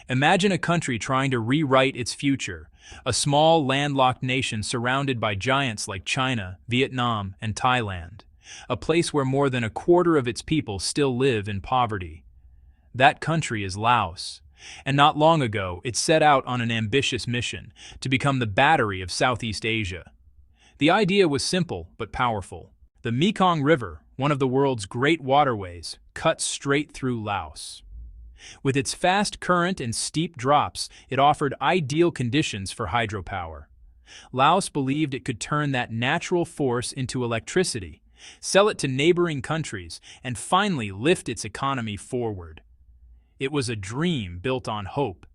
Imagine a country trying to rewrite its future, a small landlocked nation surrounded by giants like China, Vietnam, and Thailand, a place where more than a quarter of its people still live in poverty. That country is Laos, and not long ago it set out on an ambitious mission to become the battery of Southeast Asia. The idea was simple but powerful. The Mekong River, one of the world's great waterways, cuts straight through Laos. With its fast current and steep drops, it offered ideal conditions for hydropower. Laos believed it could turn that natural force into electricity, sell it to neighboring countries, and finally lift its economy forward. It was a dream built on hope,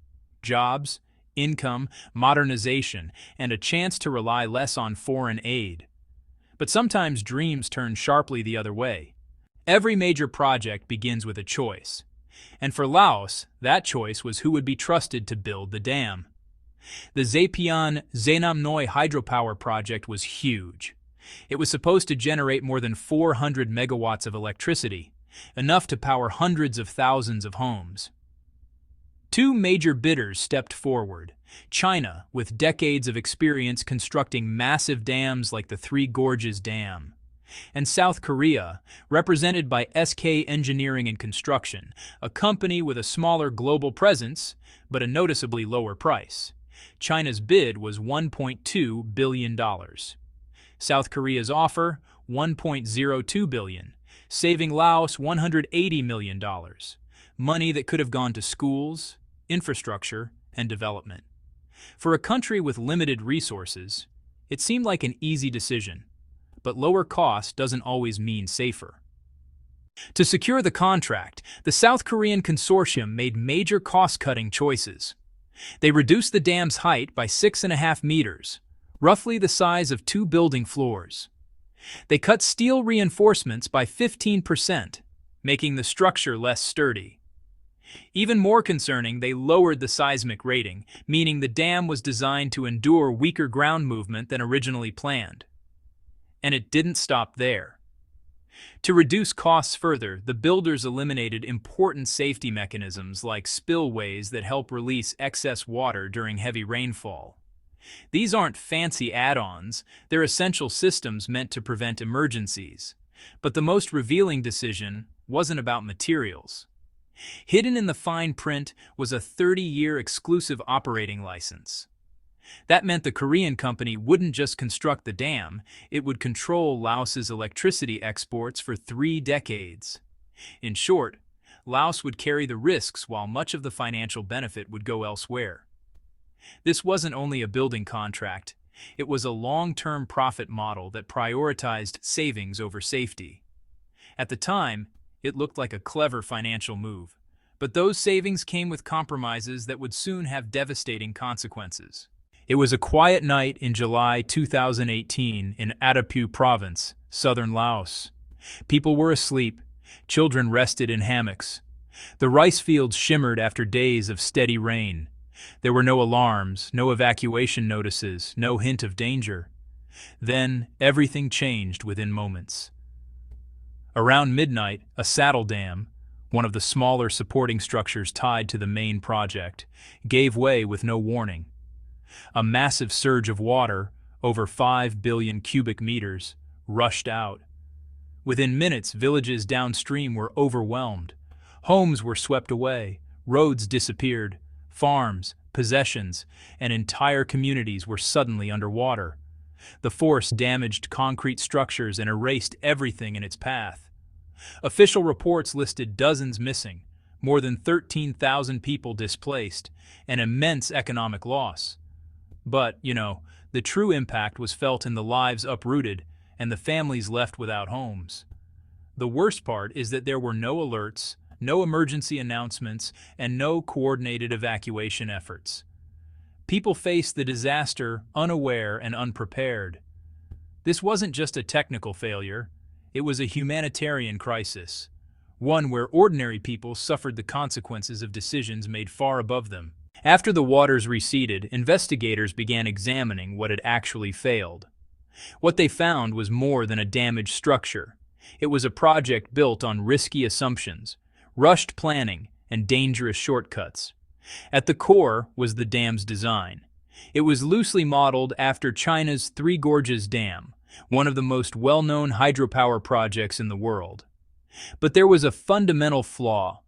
jobs, income, modernization, and a chance to rely less on foreign aid. But sometimes dreams turn sharply the other way. Every major project begins with a choice. And for Laos, that choice was who would be trusted to build the dam. The Zapian-Zainam Noi hydropower project was huge. It was supposed to generate more than 400 megawatts of electricity, enough to power hundreds of thousands of homes. Two major bidders stepped forward. China, with decades of experience constructing massive dams like the Three Gorges Dam, and South Korea, represented by SK Engineering and Construction, a company with a smaller global presence, but a noticeably lower price. China's bid was $1.2 billion. South Korea's offer, $1.02 billion, saving Laos $180 million, money that could have gone to schools, infrastructure, and development. For a country with limited resources, it seemed like an easy decision. But lower cost doesn't always mean safer. To secure the contract, the South Korean consortium made major cost-cutting choices. They reduced the dam's height by 6.5 meters, roughly the size of 2 building floors. They cut steel reinforcements by 15%, making the structure less sturdy. Even more concerning, they lowered the seismic rating, meaning the dam was designed to endure weaker ground movement than originally planned. And it didn't stop there. To reduce costs further, the builders eliminated important safety mechanisms like spillways that help release excess water during heavy rainfall. These aren't fancy add-ons, they're essential systems meant to prevent emergencies. But the most revealing decision wasn't about materials. Hidden in the fine print was a 30-year exclusive operating license. That meant the Korean company wouldn't just construct the dam, it would control Laos's electricity exports for 3 decades. In short, Laos would carry the risks while much of the financial benefit would go elsewhere. This wasn't only a building contract, it was a long-term profit model that prioritized savings over safety. At the time, it looked like a clever financial move, but those savings came with compromises that would soon have devastating consequences. It was a quiet night in July 2018 in Adapeu Province, southern Laos. People were asleep, children rested in hammocks. The rice fields shimmered after days of steady rain. There were no alarms, no evacuation notices, no hint of danger. Then, everything changed within moments. Around midnight, a saddle dam, one of the smaller supporting structures tied to the main project, gave way with no warning. A massive surge of water, over 5 billion cubic meters, rushed out. Within minutes, villages downstream were overwhelmed. Homes were swept away, roads disappeared, farms, possessions, and entire communities were suddenly underwater. The force damaged concrete structures and erased everything in its path. Official reports listed dozens missing, more than 13,000 people displaced, an immense economic loss. But, the true impact was felt in the lives uprooted and the families left without homes. The worst part is that there were no alerts, no emergency announcements, and no coordinated evacuation efforts. People faced the disaster unaware and unprepared. This wasn't just a technical failure, it was a humanitarian crisis, one where ordinary people suffered the consequences of decisions made far above them. After the waters receded, investigators began examining what had actually failed. What they found was more than a damaged structure. It was a project built on risky assumptions, rushed planning, and dangerous shortcuts. At the core was the dam's design. It was loosely modeled after China's Three Gorges Dam, one of the most well-known hydropower projects in the world. But there was a fundamental flaw.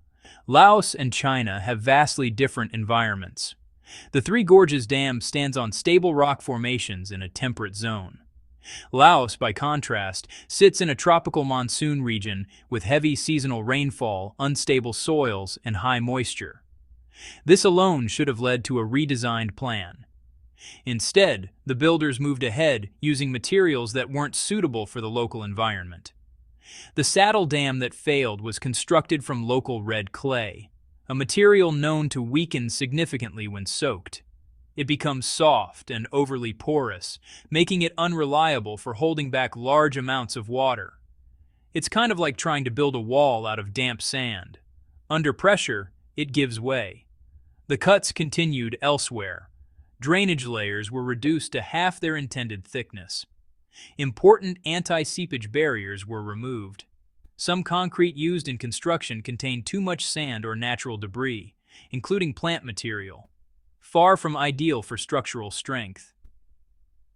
Laos and China have vastly different environments. The Three Gorges Dam stands on stable rock formations in a temperate zone. Laos, by contrast, sits in a tropical monsoon region with heavy seasonal rainfall, unstable soils, and high moisture. This alone should have led to a redesigned plan. Instead, the builders moved ahead using materials that weren't suitable for the local environment. The saddle dam that failed was constructed from local red clay, a material known to weaken significantly when soaked. It becomes soft and overly porous, making it unreliable for holding back large amounts of water. It's kind of like trying to build a wall out of damp sand. Under pressure, it gives way. The cuts continued elsewhere. Drainage layers were reduced to half their intended thickness. Important anti-seepage barriers were removed. Some concrete used in construction contained too much sand or natural debris, including plant material, far from ideal for structural strength.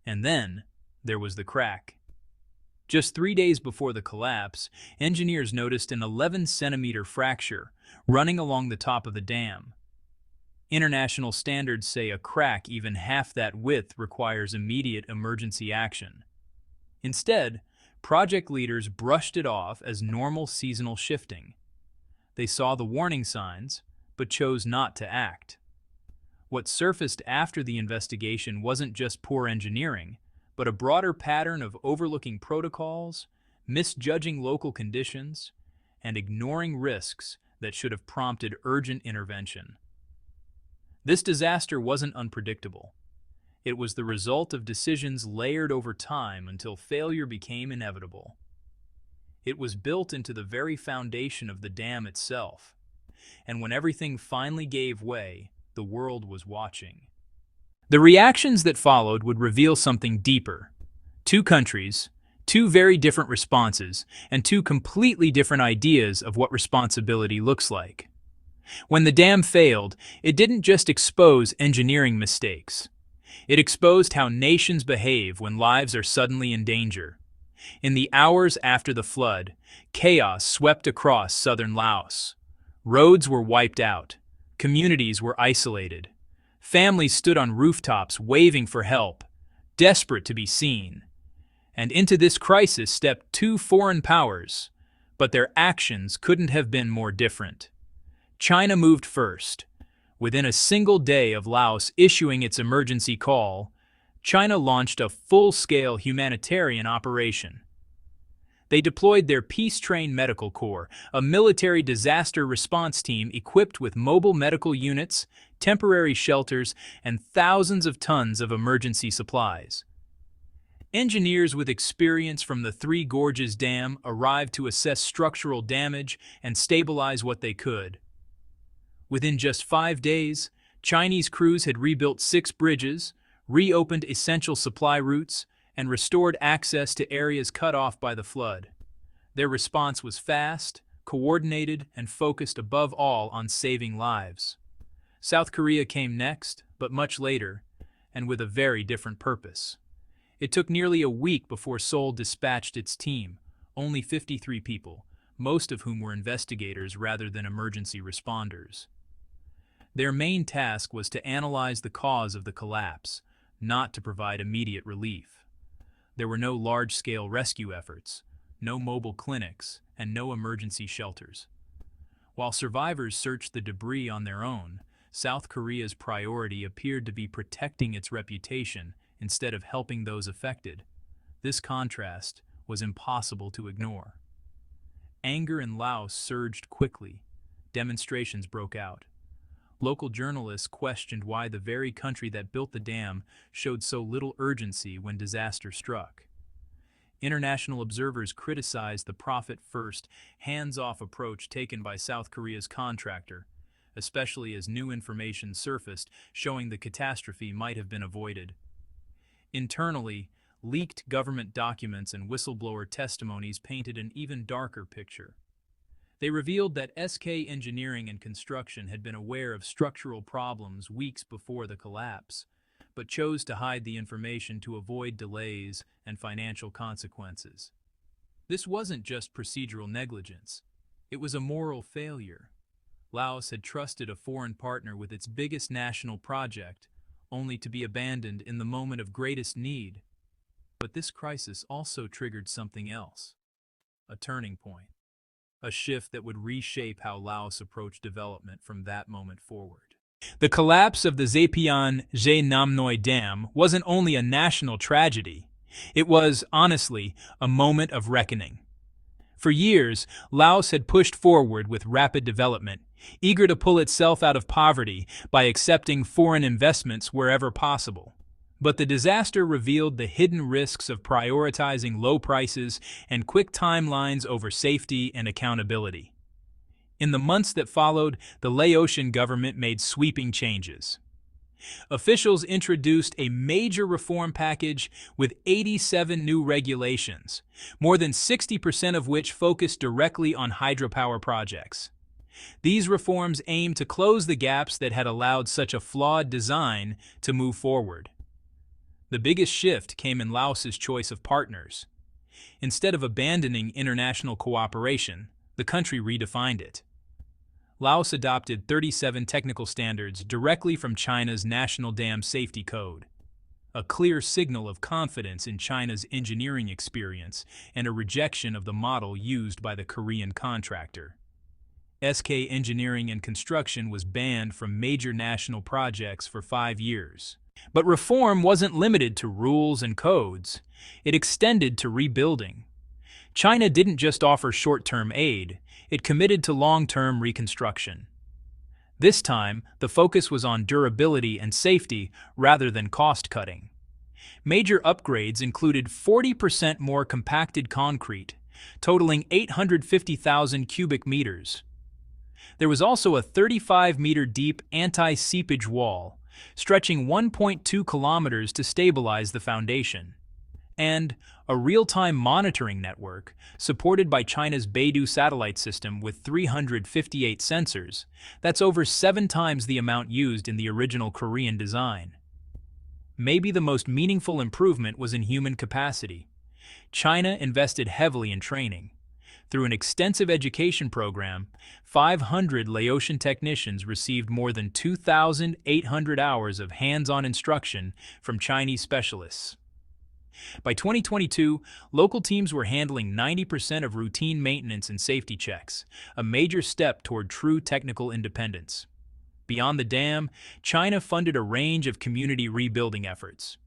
And then, there was the crack. Just 3 days before the collapse, engineers noticed an 11-centimeter fracture running along the top of the dam. International standards say a crack even half that width requires immediate emergency action. Instead, project leaders brushed it off as normal seasonal shifting. They saw the warning signs, but chose not to act. What surfaced after the investigation wasn't just poor engineering, but a broader pattern of overlooking protocols, misjudging local conditions, and ignoring risks that should have prompted urgent intervention. This disaster wasn't unpredictable. It was the result of decisions layered over time until failure became inevitable. It was built into the very foundation of the dam itself, and when everything finally gave way, the world was watching. The reactions that followed would reveal something deeper. Two countries, two very different responses, and two completely different ideas of what responsibility looks like. When the dam failed, it didn't just expose engineering mistakes. It exposed how nations behave when lives are suddenly in danger. In the hours after the flood, chaos swept across southern Laos. Roads were wiped out. Communities were isolated. Families stood on rooftops waving for help, desperate to be seen. And into this crisis stepped two foreign powers, but their actions couldn't have been more different. China moved first. Within a single day of Laos issuing its emergency call, China launched a full-scale humanitarian operation. They deployed their peace-trained medical corps, a military disaster response team equipped with mobile medical units, temporary shelters, and thousands of tons of emergency supplies. Engineers with experience from the Three Gorges Dam arrived to assess structural damage and stabilize what they could. Within just 5 days, Chinese crews had rebuilt 6 bridges, reopened essential supply routes, and restored access to areas cut off by the flood. Their response was fast, coordinated, and focused above all on saving lives. South Korea came next, but much later, and with a very different purpose. It took nearly a week before Seoul dispatched its team, only 53 people, most of whom were investigators rather than emergency responders. Their main task was to analyze the cause of the collapse, not to provide immediate relief. There were no large-scale rescue efforts, no mobile clinics, and no emergency shelters. While survivors searched the debris on their own, South Korea's priority appeared to be protecting its reputation instead of helping those affected. This contrast was impossible to ignore. Anger in Laos surged quickly. Demonstrations broke out. Local journalists questioned why the very country that built the dam showed so little urgency when disaster struck. International observers criticized the profit-first, hands-off approach taken by South Korea's contractor, especially as new information surfaced showing the catastrophe might have been avoided. Internally, leaked government documents and whistleblower testimonies painted an even darker picture. They revealed that SK Engineering and Construction had been aware of structural problems weeks before the collapse, but chose to hide the information to avoid delays and financial consequences. This wasn't just procedural negligence. It was a moral failure. Laos had trusted a foreign partner with its biggest national project, only to be abandoned in the moment of greatest need. But this crisis also triggered something else. A turning point. A shift that would reshape how Laos approached development from that moment forward. The collapse of the Zapian Nam Noi Dam wasn't only a national tragedy, it was, honestly, a moment of reckoning. For years, Laos had pushed forward with rapid development, eager to pull itself out of poverty by accepting foreign investments wherever possible. But the disaster revealed the hidden risks of prioritizing low prices and quick timelines over safety and accountability. In the months that followed, the Laotian government made sweeping changes. Officials introduced a major reform package with 87 new regulations, more than 60% of which focused directly on hydropower projects. These reforms aimed to close the gaps that had allowed such a flawed design to move forward. The biggest shift came in Laos's choice of partners. Instead of abandoning international cooperation, the country redefined it. Laos adopted 37 technical standards directly from China's National Dam Safety Code, a clear signal of confidence in China's engineering experience and a rejection of the model used by the Korean contractor. SK Engineering and Construction was banned from major national projects for 5 years. But reform wasn't limited to rules and codes. It extended to rebuilding. China didn't just offer short-term aid, it committed to long-term reconstruction. This time, the focus was on durability and safety rather than cost-cutting. Major upgrades included 40% more compacted concrete, totaling 850,000 cubic meters. There was also a 35-meter deep anti-seepage wall, stretching 1.2 kilometers to stabilize the foundation, and a real-time monitoring network supported by China's Beidou satellite system with 358 sensors. That's over 7 times the amount used in the original Korean design. Maybe the most meaningful improvement was in human capacity. China invested heavily in training. Through an extensive education program, 500 Laotian technicians received more than 2,800 hours of hands-on instruction from Chinese specialists. By 2022, local teams were handling 90% of routine maintenance and safety checks, a major step toward true technical independence. Beyond the dam, China funded a range of community rebuilding efforts.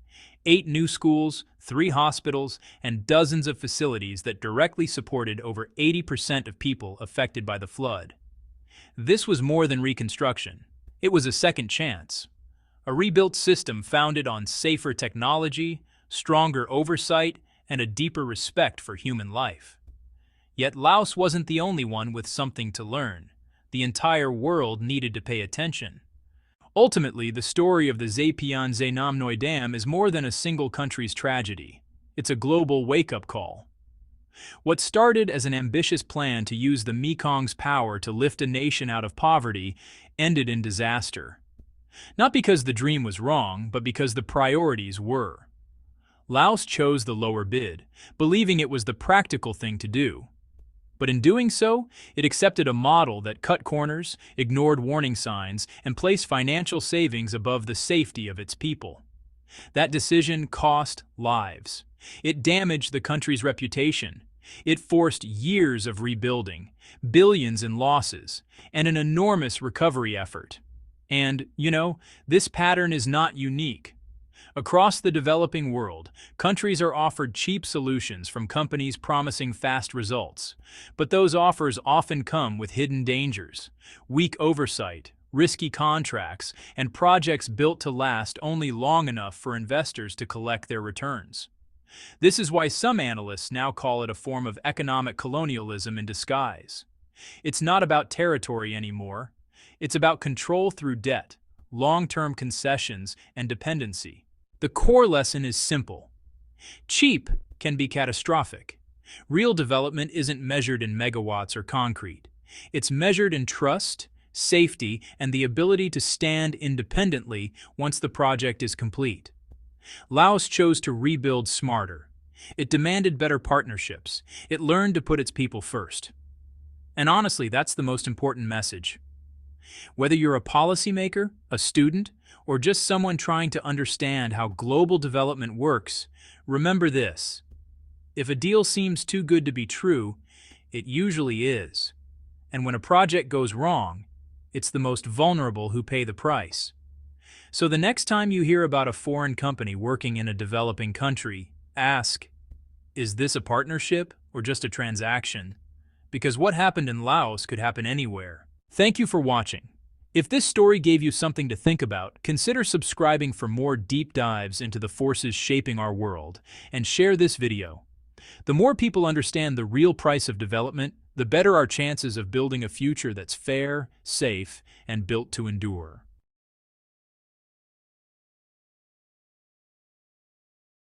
8 new schools, 3 hospitals, and dozens of facilities that directly supported over 80% of people affected by the flood. This was more than reconstruction. It was a second chance. A rebuilt system founded on safer technology, stronger oversight, and a deeper respect for human life. Yet Laos wasn't the only one with something to learn. The entire world needed to pay attention. Ultimately, the story of the Zapian Nam Noi Dam is more than a single country's tragedy. It's a global wake-up call. What started as an ambitious plan to use the Mekong's power to lift a nation out of poverty ended in disaster. Not because the dream was wrong, but because the priorities were. Laos chose the lower bid, believing it was the practical thing to do. But in doing so, it accepted a model that cut corners, ignored warning signs, and placed financial savings above the safety of its people. That decision cost lives. It damaged the country's reputation. It forced years of rebuilding, billions in losses, and an enormous recovery effort. And, this pattern is not unique. Across the developing world, countries are offered cheap solutions from companies promising fast results. But those offers often come with hidden dangers, weak oversight, risky contracts, and projects built to last only long enough for investors to collect their returns. This is why some analysts now call it a form of economic colonialism in disguise. It's not about territory anymore. It's about control through debt, long-term concessions, and dependency. The core lesson is simple. Cheap can be catastrophic. Real development isn't measured in megawatts or concrete. It's measured in trust, safety, and the ability to stand independently once the project is complete. Laos chose to rebuild smarter. It demanded better partnerships. It learned to put its people first. And honestly, that's the most important message. Whether you're a policymaker, a student, or just someone trying to understand how global development works, remember this. If a deal seems too good to be true, it usually is. And when a project goes wrong, it's the most vulnerable who pay the price. So the next time you hear about a foreign company working in a developing country, ask, is this a partnership or just a transaction? Because what happened in Laos could happen anywhere. Thank you for watching. If this story gave you something to think about, consider subscribing for more deep dives into the forces shaping our world, and share this video. The more people understand the real price of development, the better our chances of building a future that's fair, safe, and built to endure.